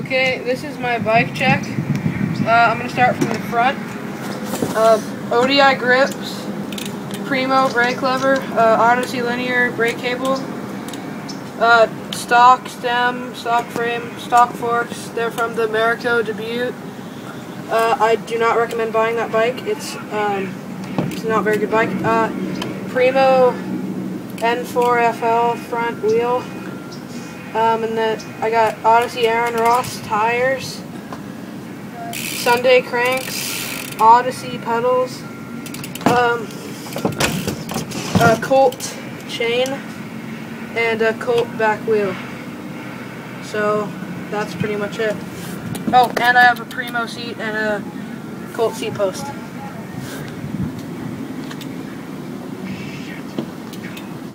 Okay, this is my bike check. I'm going to start from the front. ODI grips, Primo brake lever, Odyssey linear brake cable, stock stem, stock frame, stock forks. They're from the Mirraco Debut. I do not recommend buying that bike. It's not a very good bike. Primo N4FL front wheel. And then I got Odyssey Aaron Ross tires, Sunday cranks, Odyssey pedals, a Colt chain, and a Colt back wheel. So that's pretty much it. Oh, and I have a Primo seat and a Colt seat post.